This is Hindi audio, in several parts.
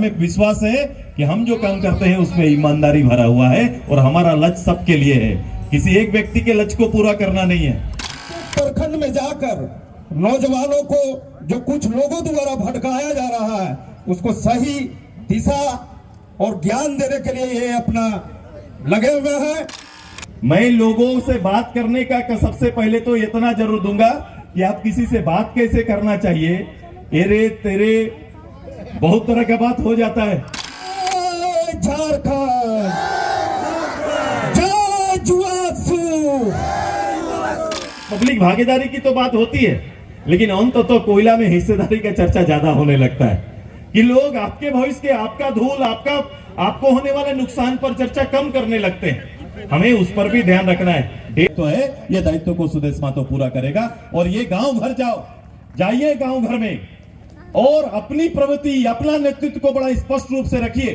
हमें विश्वास है कि हम जो काम करते हैं उसमें ईमानदारी भरा हुआ है और हमारा लक्ष्य सबके लिए है, किसी एक व्यक्ति के लक्ष्य को पूरा करना नहीं है। प्रखंड में जाकर नौजवानों को जो कुछ लोगों द्वारा भटकाया जा रहा है उसको सही दिशा और ज्ञान देने के लिए ये अपना लगे हुए हैं। मैं लोगों से बात करने का सबसे पहले तो इतना जरूर दूंगा कि आप किसी से बात कैसे करना चाहिए, एरे तेरे बहुत तरह का बात हो जाता है। झारखंड जय जुआसू। पब्लिक भागीदारी की तो बात होती है, लेकिन अंत तो कोयला में हिस्सेदारी का चर्चा ज्यादा होने लगता है कि लोग आपके भविष्य के, आपका धूल, आपको होने वाले नुकसान पर चर्चा कम करने लगते हैं। हमें उस पर भी ध्यान रखना है। तो है ये दायित्व को सुदेशमा तो पूरा करेगा। और ये गांव घर जाइए गांव घर में और अपनी प्रवृत्ति, अपना नेतृत्व को बड़ा स्पष्ट रूप से रखिए।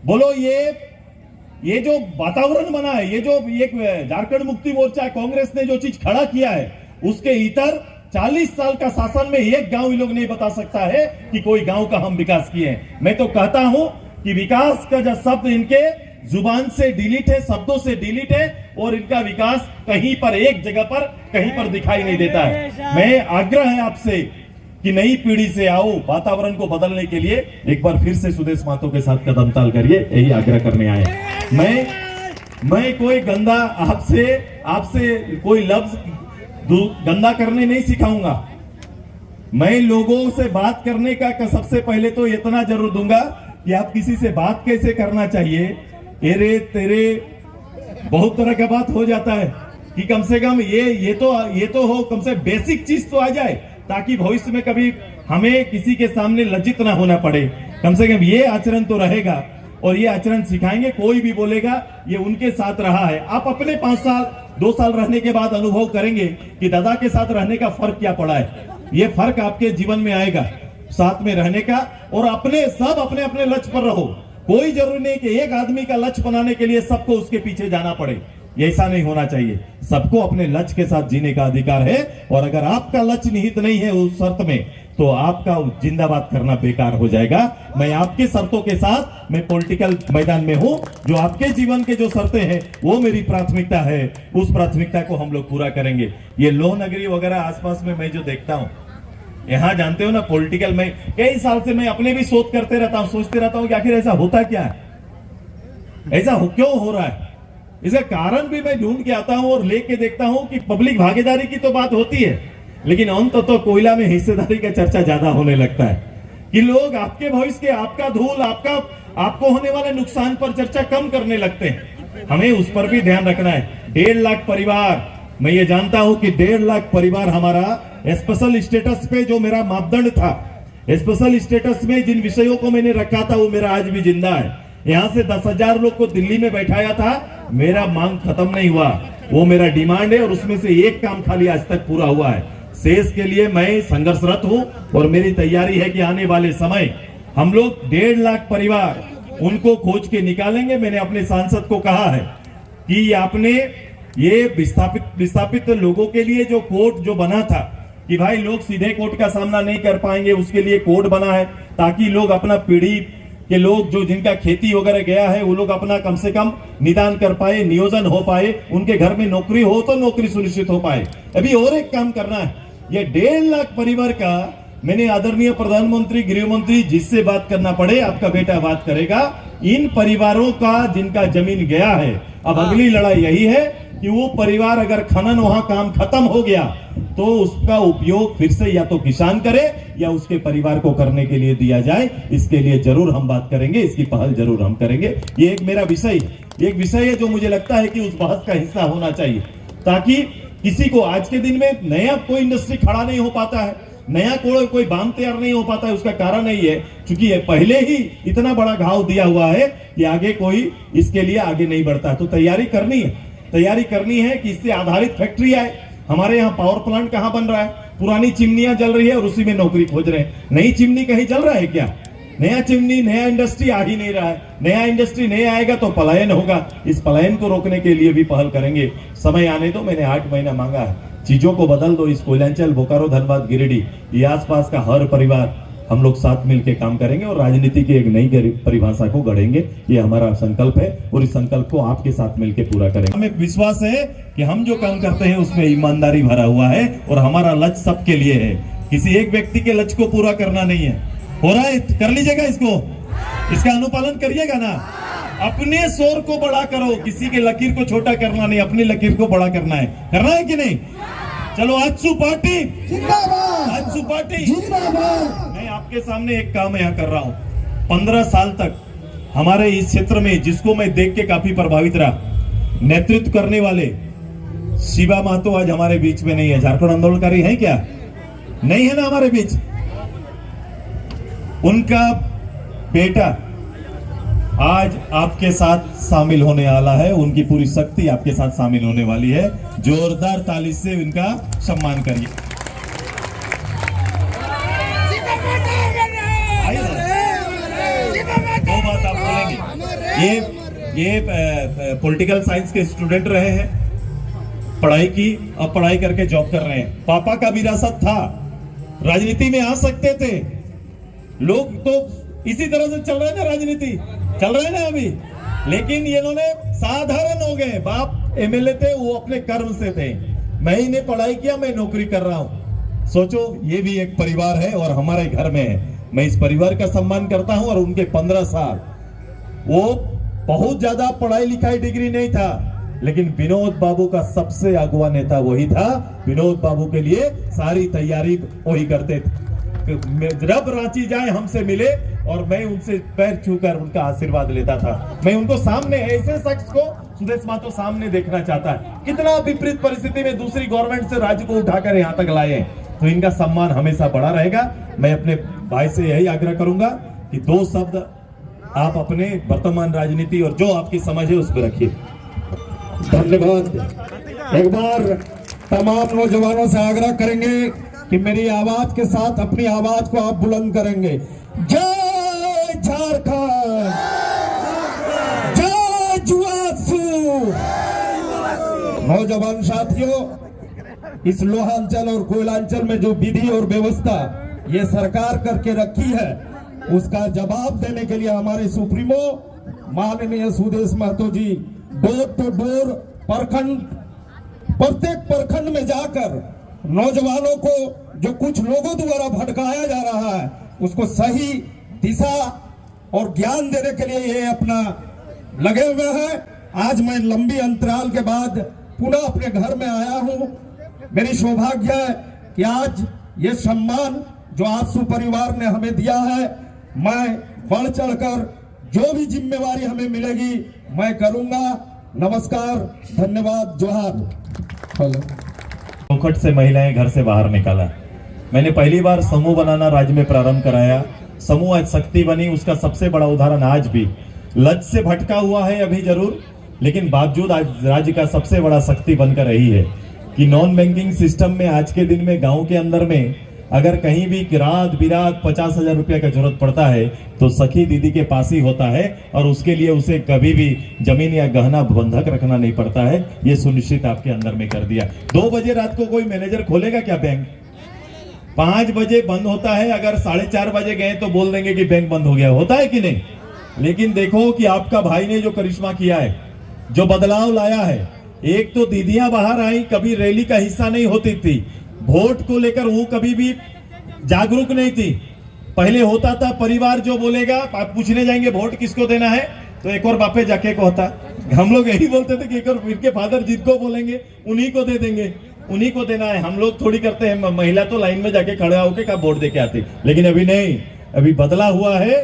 बोलो ये जो वातावरण बना है, ये जो एक झारखंड मुक्ति मोर्चा कांग्रेस ने जो चीज खड़ा किया है, उसके इतर 40 साल का शासन में एक गांव ये लोग नहीं बता सकता है कि कोई गांव का हम विकास किए हैं। मैं तो कहता हूं कि विकास का जो शब्द इनके जुबान से डिलीट है, शब्दों से डिलीट है, और इनका विकास कहीं पर, एक जगह पर कहीं पर दिखाई नहीं देता है। मैं आग्रह है आपसे कि नई पीढ़ी से आओ, वातावरण को बदलने के लिए एक बार फिर से सुदेश महतो के साथ कदम ताल करिए, यही आग्रह करने आए। मैं कोई गंदा आपसे कोई लफ्ज गंदा करने नहीं सिखाऊंगा। मैं लोगों से बात करने का सबसे पहले तो इतना जरूर दूंगा कि आप किसी से बात कैसे करना चाहिए, एरे तेरे बहुत तरह का बात हो जाता है कि कम से कम ये तो हो, कम से बेसिक चीज तो आ जाए ताकि भविष्य में कभी हमें किसी के सामने लज्जित ना होना पड़े। कम से कम ये आचरण तो रहेगा और ये आचरण सिखाएंगे। कोई भी बोलेगा ये उनके साथ रहा है, आप अपने 5 साल 2 साल रहने के बाद अनुभव करेंगे कि दादा के साथ रहने का फर्क क्या पड़ा है। ये फर्क आपके जीवन में आएगा साथ में रहने का। और सब अपने लक्ष्य पर रहो। कोई जरूरी नहीं कि एक आदमी का लक्ष्य बनाने के लिए सबको उसके पीछे जाना पड़े, ऐसा नहीं होना चाहिए। सबको अपने लक्ष्य के साथ जीने का अधिकार है, और अगर आपका लक्ष्य निहित नहीं है उस शर्त में, तो आपका जिंदाबाद करना बेकार हो जाएगा। मैं आपके शर्तों के साथ, मैं पॉलिटिकल मैदान में हूं, जो आपके जीवन के जो शर्तें हैं वो मेरी प्राथमिकता है, उस प्राथमिकता को हम लोग पूरा करेंगे। ये लो नगरी वगैरह आसपास में मैं जो देखता हूं, यहाँ जानते हो ना, पॉलिटिकल में कई साल से मैं अपने भी सोचते रहता हूँ कि आखिर ऐसा होता क्या है, ऐसा क्यों हो रहा है। इसका कारण भी मैं ढूंढ के आता हूं और लेके देखता हूं कि पब्लिक भागीदारी की तो बात होती है, लेकिन अंत तो कोयला में हिस्सेदारी का चर्चा ज्यादा होने लगता है कि लोग आपके भविष्य के, आपका धूल, आपको होने वाले नुकसान पर चर्चा कम करने लगते हैं। हमें उस पर भी ध्यान रखना है। 1.5 लाख परिवार, मैं ये जानता हूं कि 1.5 लाख परिवार हमारा स्पेशल स्टेटस पे जो मेरा मापदंड था, स्पेशल स्टेटस में जिन विषयों को मैंने रखा था वो मेरा आज भी जिंदा है। यहाँ से 10,000 लोग को दिल्ली में बैठाया था, मेरा मांग खत्म नहीं हुआ, वो मेरा डिमांड है और उसमें से एक काम खाली आज तक पूरा हुआ है। शेष के लिए मैं संघर्षरत हूं और मेरी तैयारी है कि आने वाले समय हम लोग 1.5 लाख परिवार उनको खोज के निकालेंगे। मैंने अपने सांसद को कहा है कि आपने ये विस्थापित लोगों के लिए जो कोर्ट जो बना था कि भाई लोग सीधे कोर्ट का सामना नहीं कर पाएंगे, उसके लिए कोर्ट बना है ताकि लोग अपना पीढ़ी के लोग जो जिनका खेती वगैरह गया है वो लोग अपना कम से कम निदान कर पाए, नियोजन हो पाए, उनके घर में नौकरी हो तो नौकरी सुनिश्चित हो पाए। अभी और एक काम करना है। ये 1.5 लाख परिवार का मैंने आदरणीय प्रधानमंत्री, गृह मंत्री, जिससे बात करना पड़े आपका बेटा बात करेगा। इन परिवारों का जिनका जमीन गया है, अब अगली लड़ाई यही है कि वो परिवार अगर खनन वहां काम खत्म हो गया तो उसका उपयोग फिर से या तो किसान करे या उसके परिवार को करने के लिए दिया जाए। इसके लिए जरूर हम बात करेंगे, इसकी पहल जरूर हम करेंगे। ये एक मेरा विषय है जो मुझे लगता है कि उस बहस का हिस्सा होना चाहिए, ताकि किसी को आज के दिन में नया कोई इंडस्ट्री खड़ा नहीं हो पाता है, नया कोई बांध तैयार नहीं हो पाता है। उसका कारण नहीं है क्योंकि पहले ही इतना बड़ा घाव दिया हुआ है कि आगे कोई इसके लिए आगे नहीं बढ़ता। तो तैयारी करनी है कि इससे आधारित फैक्ट्री आए। हमारे यहाँ पावर प्लांट कहाँ बन रहा है, पुरानी चिमनियां जल रही है और उसी में नौकरी खोज रहे हैं। नई चिमनी कहीं जल रहा है क्या? नया चिमनी, नया इंडस्ट्री आ ही नहीं रहा है। नया इंडस्ट्री नहीं आएगा तो पलायन होगा। इस पलायन को रोकने के लिए भी पहल करेंगे। समय आने दो, मैंने 8 महीना मांगा है। चीजों को बदल दो। इस कोयलांचल, बोकारो, धनबाद, गिरिडीह, ये आसपास का हर परिवार, हम लोग साथ मिलकर काम करेंगे और राजनीति की एक नई परिभाषा को गढ़ेंगे। ये हमारा संकल्प है और इस संकल्प को आपके साथ मिलकर पूरा करेंगे। हमें विश्वास है कि हम जो काम करते हैं उसमें ईमानदारी भरा हुआ है और हमारा लक्ष्य सबके लिए है, किसी एक व्यक्ति के लक्ष्य को पूरा करना नहीं है। हो रहा है, कर लीजिएगा इसको, इसका अनुपालन करिएगा ना। अपने शोर को बड़ा करो, किसी के लकीर को छोटा करना नहीं, अपनी लकीर को बड़ा करना है कि नहीं? चलो आजसू पार्टी जिंदाबाद, आजसू पार्टी जिंदाबाद। मैं आपके सामने एक काम यहाँ कर रहा हूँ। 15 साल तक हमारे इस क्षेत्र में, जिसको मैं देख के काफी प्रभावित रहा, नेतृत्व करने वाले शिवा महतो आज हमारे बीच में नहीं है। झारखंड आंदोलनकारी है क्या? नहीं है ना हमारे बीच। उनका बेटा आज आपके साथ शामिल होने वाला है, उनकी पूरी शक्ति आपके साथ शामिल होने वाली है। जोरदार ताली से उनका सम्मान करिए। दो बात आप बोलेंगे। ये पॉलिटिकल साइंस के स्टूडेंट रहे हैं, पढ़ाई की, अब पढ़ाई करके जॉब कर रहे हैं। पापा का विरासत था, राजनीति में आ सकते थे। लोग तो इसी तरह से चल रहे हैं ना, राजनीति चल रहे हैं ना अभी, लेकिन ये लोग साधारण हो गए। बाप एमएलए थे, वो अपने कर्म से थे। मैं ही ने पढ़ाई किया, मैं नौकरी कर रहा हूं। सोचो, ये भी एक परिवार है और हमारे घर में है। मैं इस परिवार का सम्मान करता हूं। और उनके 15 साल, वो बहुत ज्यादा पढ़ाई लिखाई डिग्री नहीं था, लेकिन विनोद बाबू का सबसे अगुआ नेता वही था। विनोद बाबू के लिए सारी तैयारी वही करते थे। जब रांची जाए हमसे मिले और मैं उनसे पैर छूकर उनका आशीर्वाद लेता था। मैं उनको सामने, ऐसे शख्स को सुदेश महतो सामने देखना चाहता है। कितना विपरीत परिस्थिति में दूसरी गवर्नमेंट से राज्य को उठाकर यहाँ तक लाए हैं, तो इनका सम्मान हमेशा बड़ा रहेगा। मैं अपने भाई से यही आग्रह करूंगा कि 2 शब्द आप अपने वर्तमान राजनीति और जो आपकी समझ है उस पर रखिए। धन्यवाद। एक बार तमाम नौजवानों से आग्रह करेंगे कि मेरी आवाज के साथ अपनी आवाज को आप बुलंद करेंगे। जय झारखंड, जय जुआसू। नौजवान साथियों, इस लोहांचल और कोयलांचल में जो विधि और व्यवस्था ये सरकार करके रखी है, उसका जवाब देने के लिए हमारे सुप्रीमो माननीय सुदेश महतो जी डोर टू डोर, प्रत्येक प्रखंड में जाकर नौजवानों को जो कुछ लोगों द्वारा भटकाया जा रहा है, उसको सही दिशा और ज्ञान देने के लिए ये अपना लगे हुए हैं। आज मैं लंबी अंतराल के बाद पुनः अपने घर में आया हूं। मेरी सौभाग्य है कि आज ये सम्मान जो आजसू परिवार ने हमें दिया है, मैं बढ़ चढ़कर जो भी जिम्मेवारी हमें मिलेगी मैं करूंगा। नमस्कार, धन्यवाद, जोहार। चौखट से महिलाएं घर से बाहर निकाला। मैंने पहली बार समूह बनाना राज्य में प्रारंभ कराया। समूह आज शक्ति बनी, उसका सबसे बड़ा उदाहरण आज भी लज से भटका हुआ है अभी जरूर, लेकिन बावजूद आज राज्य का सबसे बड़ा शक्ति बनकर रही है कि नॉन बैंकिंग सिस्टम में आज के दिन में गांव के अंदर में अगर कहीं भी रात बिरात 50,000 रुपया का जरूरत पड़ता है तो सखी दीदी के पास ही होता है और उसके लिए उसे कभी भी जमीन या गहना बंधक रखना नहीं पड़ता है। ये सुनिश्चित आपके अंदर में कर दिया। 2 बजे रात को कोई मैनेजर खोलेगा क्या बैंक? 5 बजे बंद होता है। अगर 4:30 बजे गए तो बोल देंगे कि बैंक बंद हो गया, होता है कि नहीं? लेकिन देखो कि आपका भाई ने जो करिश्मा किया है, जो बदलाव लाया है। एक तो दीदियां बाहर आई, कभी रैली का हिस्सा नहीं होती थी। वोट को लेकर वो कभी भी जागरूक नहीं थी। पहले होता था परिवार जो बोलेगा, आप पूछने जाएंगे वोट किसको देना है तो एक और बापे जाके को होता। हम लोग यही बोलते थे कि एक और इनके फादर जिनको बोलेंगे उन्हीं को दे देंगे, उन्हीं को देना है। हम लोग थोड़ी करते हैं, महिला तो लाइन में जाके खड़ा होके का वोट दे के आती। लेकिन अभी नहीं, अभी बदला हुआ है।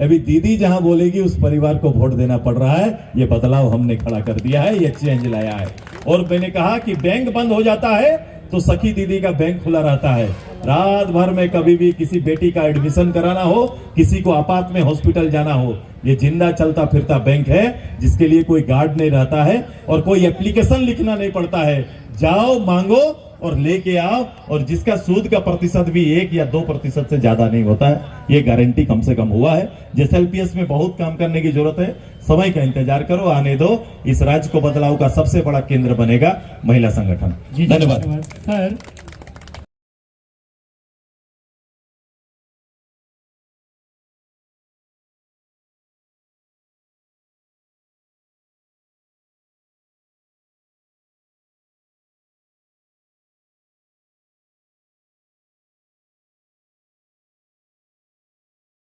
अभी दीदी जहां बोलेगी उस परिवार को वोट देना पड़ रहा है। ये बदलाव हमने खड़ा कर दिया है, ये चेंज लाया है। और मैंने कहा कि बैंक बंद हो जाता है तो सखी दीदी का बैंक खुला रहता है। रात भर में कभी भी किसी बेटी का एडमिशन कराना हो, किसी को आपात में हॉस्पिटल जाना हो, ये जिंदा चलता फिरता बैंक है जिसके लिए कोई गार्ड नहीं रहता है और कोई एप्लीकेशन लिखना नहीं पड़ता है। जाओ, मांगो और लेके आओ, और जिसका सूद का प्रतिशत भी 1 या 2% से ज्यादा नहीं होता है। ये गारंटी कम से कम हुआ है। JSLPS में बहुत काम करने की जरूरत है। समय का इंतजार करो, आने दो। इस राज्य को बदलाव का सबसे बड़ा केंद्र बनेगा महिला संगठन। धन्यवाद सर।